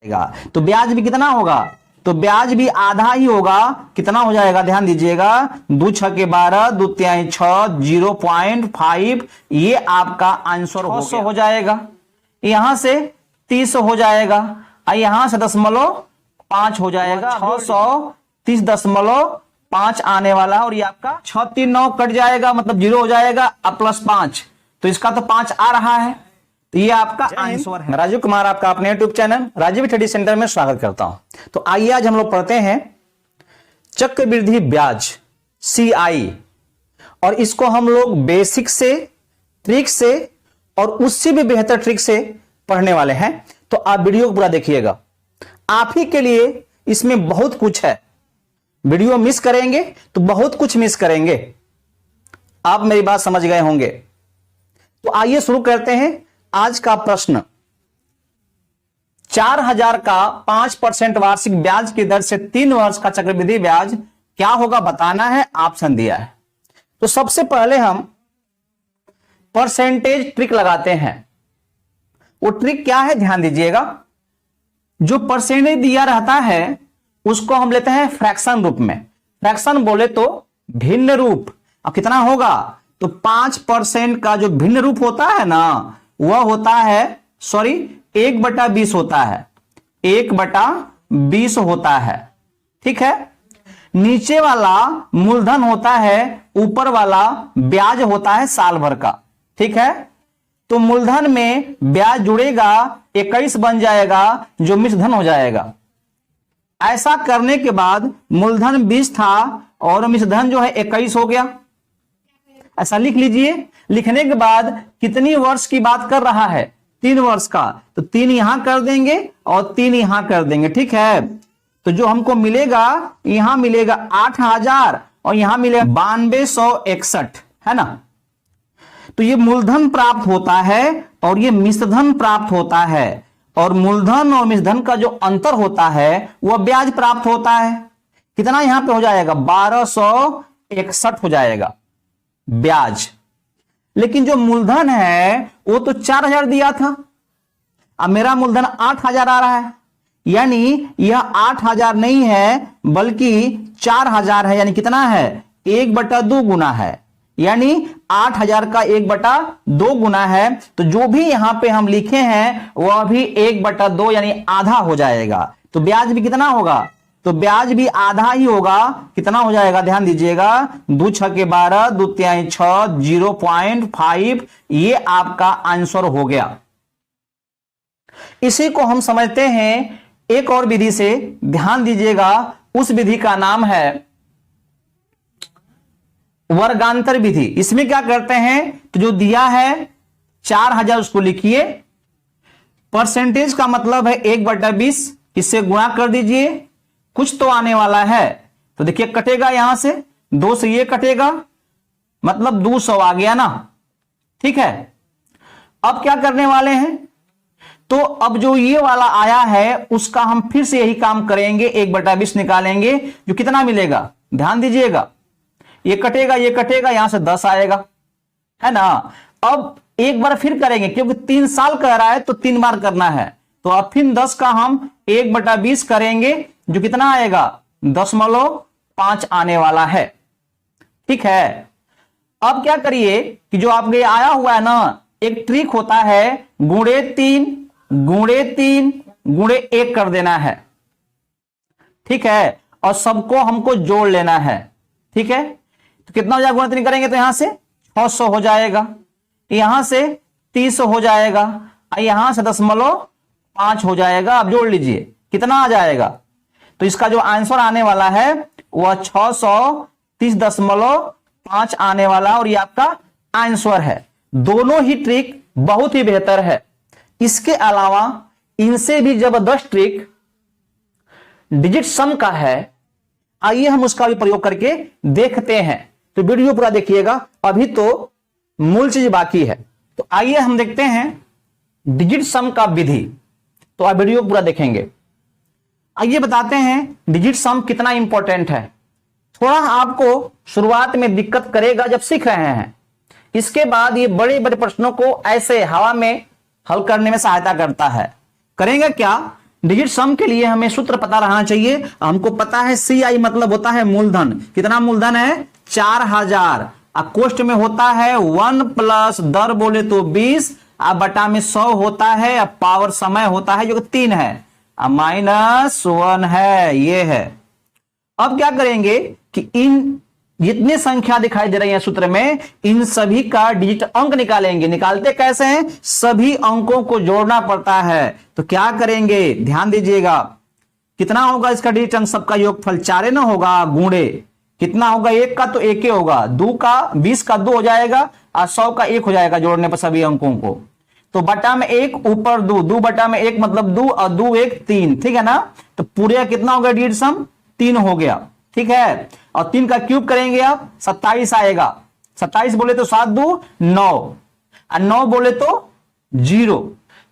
तो ब्याज भी कितना होगा, तो ब्याज भी आधा ही होगा। कितना हो जाएगा, ध्यान दीजिएगा, 2 6 के 12, 2 3 6, 0.5, ये आपका आंसर हो जाएगा। यहां से 30 हो जाएगा और यहां से 0.5 हो जाएगा। 630.5 आने वाला और ये आपका 6 3 9 कट जाएगा, मतलब 0 हो जाएगा अब +5, तो इसका तो 5 आ रहा है, तो ये आपका आंसर है। राजीव कुमार आपका अपने YouTube channel Rajeev study centre में स्वागत करता हूं। तो आइए आज हम लोग पढ़ते हैं चक्रवृद्धि ब्याज CI, और इसको हम लोग बेसिक से, ट्रिक से और उससे भी बेहतर ट्रिक से पढ़ने वाले हैं। तो आप वीडियो को पूरा देखिएगा, आप ही के लिए इसमें बहुत कुछ है। वीडियो मिस करेंगे तो बहुत कुछ मिस करेंगे। आप मेरी बात समझ गए होंगे। तो आइए शुरू करते हैं आज का प्रश्न। 4000 का 5% वार्षिक ब्याज की दर से 3 वर्ष का चक्रवृद्धि ब्याज क्या होगा बताना है, ऑप्शन दिया है। तो सबसे पहले हम परसेंटेज ट्रिक लगाते हैं। वो ट्रिक क्या है, ध्यान दीजिएगा। जो परसेंटेज दिया रहता है उसको हम लेते हैं फ्रैक्शन रूप में। फ्रैक्शन बोले तो भिन्न रूप। अब कितना होगा, तो 5% का जो भिन्न रूप होता है ना, वह होता है 1/20 होता है, 1/20 होता है। ठीक है, नीचे वाला मूलधन होता है, ऊपर वाला ब्याज होता है साल भर का। ठीक है, तो मूलधन में ब्याज जुड़ेगा, 21 बन जाएगा, जो मिश्रधन हो जाएगा। ऐसा करने के बाद मूलधन 20 था और मिश्रधन जो है 21 हो गया। ऐसा लिख लीजिए। लिखने के बाद कितनी वर्ष की बात कर रहा है, 3 वर्ष का, तो 3 यहां कर देंगे और 3 यहां कर देंगे। ठीक है, तो जो हमको मिलेगा, यहां मिलेगा 8000 और यहां मिलेगा 9261, है ना। तो ये मूलधन प्राप्त होता है और ये मिश्रधन प्राप्त होता है, और मूलधन और मिश्रधन का जो अंतर होता है वह ब्याज प्राप्त होता है। कितना यहां पे हो जाएगा, 1261 हो जाएगा ब्याज। लेकिन जो मूलधन है वो तो 4000 दिया था, अब मेरा मूलधन 8000 आ रहा है, यानी यह 8000 नहीं है बल्कि 4000 है। यानी कितना है, 1/2 गुना है, यानी 8000 का 1/2 गुना है। तो जो भी यहां पे हम लिखे हैं वह भी 1/2 यानी आधा हो जाएगा। तो ब्याज भी कितना होगा, तो ब्याज भी आधा ही होगा। कितना हो जाएगा, ध्यान दीजिएगा, 2 6 के 12, 2 3 6, 0.5, ये आपका आंसर हो गया। इसी को हम समझते हैं एक और विधि से, ध्यान दीजिएगा। उस विधि का नाम है वर्गांतर विधि। इसमें क्या करते हैं, तो जो दिया है 4000 उसको लिखिए, परसेंटेज का मतलब है 1/20, इससे गुणा कर दीजिए, कुछ तो आने वाला है। तो देखिए कटेगा, यहां से 2 से ये कटेगा, मतलब 200 आ गया ना। ठीक है, अब क्या करने वाले हैं, तो अब जो ये वाला आया है उसका हम फिर से यही काम करेंगे, 1/20 निकालेंगे, जो कितना मिलेगा, ध्यान दीजिएगा, ये कटेगा, ये कटेगा, यहां से 10 आएगा, है ना। अब एक बार फिर करेंगे, क्योंकि 3 साल कह रहा है तो 3 बार करना है। तो अब फिर 10 का हम 1/20 करेंगे, जो कितना आएगा, 10.5 आने वाला है। ठीक है, अब क्या करिए कि जो आपके आया हुआ है ना, एक ट्रिक होता है, गुणे 3 गुणे 1 कर देना है। ठीक है, और सबको हमको जोड़ लेना है। ठीक है, तो कितना हो जाएगा, गुणा 3 करेंगे तो यहां से 600 हो जाएगा, यहां से 30 हो जाएगा, यहां से 10.5 हो जाएगा। अब जोड़ लीजिए, कितना आ जाएगा, तो इसका जो आंसर आने वाला है वह 630.5 आने वाला, और ये आपका आंसर है। दोनों ही ट्रिक बहुत ही बेहतर है। इसके अलावा इनसे भी जबरदस्त ट्रिक डिजिट सम का है। आइए हम उसका भी प्रयोग करके देखते हैं। तो वीडियो पूरा देखिएगा, अभी तो मूल चीज बाकी है। तो आइए हम देखते हैं डिजिट सम का विधि। तो आप वीडियो पूरा देखेंगे। आइए बताते हैं डिजिट सम कितना इंपॉर्टेंट है। थोड़ा आपको शुरुआत में दिक्कत करेगा जब सीख रहे हैं, इसके बाद ये बड़े बड़े प्रश्नों को ऐसे हवा में हल करने में सहायता करता है। करेंगे क्या, डिजिट सम के लिए हमें सूत्र पता रहना चाहिए। हमको पता है CI मतलब होता है मूलधन। कितना मूलधन है? 4000। कोष्ट में होता है 1 प्लस दर बोले तो 20 बटा में 100 होता है, पावर समय होता है जो 3 है, -1 है, ये है। अब क्या करेंगे कि इन जितने संख्या दिखाई दे रही है सूत्र में, इन सभी का डिजिट अंक निकालेंगे। निकालते कैसे हैं? सभी अंकों को जोड़ना पड़ता है। तो क्या करेंगे, ध्यान दीजिएगा, कितना होगा इसका डिजिट अंक? सबका योगफल 4 ना होगा, गुणे कितना होगा? 1 का तो 1 ही होगा, 2 का 20 का 2 हो जाएगा और 100 का 1 हो जाएगा जोड़ने पर सभी अंकों को। तो बटा में 1 ऊपर 2, 2 बटा में 1 मतलब 2 और 2 1 3, ठीक है ना। तो पूरे कितना हो गया डिजिट सम? 3 हो गया, ठीक है। और 3 का क्यूब करेंगे आप, 27 आएगा। 27 बोले तो 7 2 9 और 9 बोले तो 0।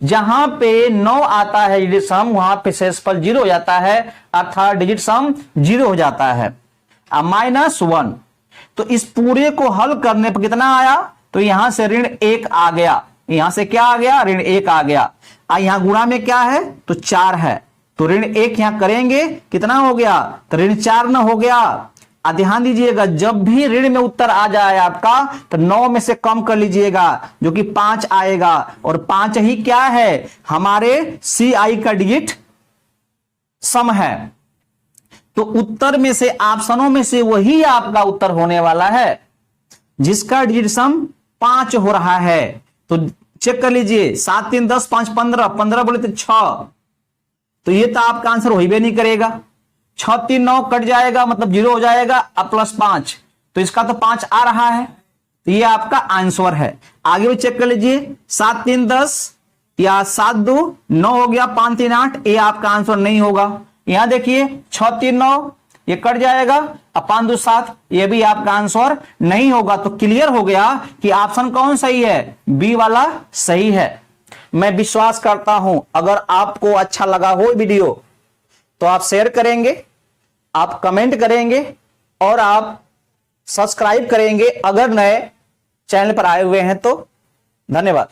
जहां पे 9 आता है डिजिट सम, वहां पे शेषफल 0 हो जाता है, अर्थात डिजिट सम 0 हो जाता है, -1। तो इस पूरे को हल करने पर कितना आया? तो यहां से ऋण 1 आ गया, यहां से क्या आ गया? ऋण 1 आ गया। यहां गुणा में क्या है? तो 4 है, तो ऋण 1 यहां करेंगे, कितना हो गया? तो ऋण 4 न हो गया। ध्यान दीजिएगा, जब भी ऋण में उत्तर आ जाए आपका, तो 9 में से कम कर लीजिएगा जो कि 5 आएगा, और 5 ही क्या है? हमारे CI का डिजिट सम है। तो उत्तर में से, ऑप्शनों में से वही आपका उत्तर होने वाला है जिसका डिजिट सम 5 हो रहा है। तो चेक कर लीजिए, 7 3 10 5 15, 15 बोले तो 6, तो ये तो आपका आंसर हो ही नहीं करेगा। 6 3 9 कट जाएगा, मतलब 0 हो जाएगा, अब +5, तो इसका तो 5 आ रहा है, तो ये आपका आंसर है। आगे भी चेक कर लीजिए, 7 3 10 या 7 2 9 हो गया, 5 3 8, ये आपका आंसर नहीं होगा। यहां देखिए 6 3 9 ये कट जाएगा, अब 5 2 7, ये भी आपका आंसर नहीं होगा। तो क्लियर हो गया कि ऑप्शन कौन सही है? बी वाला सही है। मैं विश्वास करता हूं अगर आपको अच्छा लगा हो वीडियो तो आप शेयर करेंगे, आप कमेंट करेंगे और आप सब्सक्राइब करेंगे अगर नए चैनल पर आए हुए हैं तो। धन्यवाद।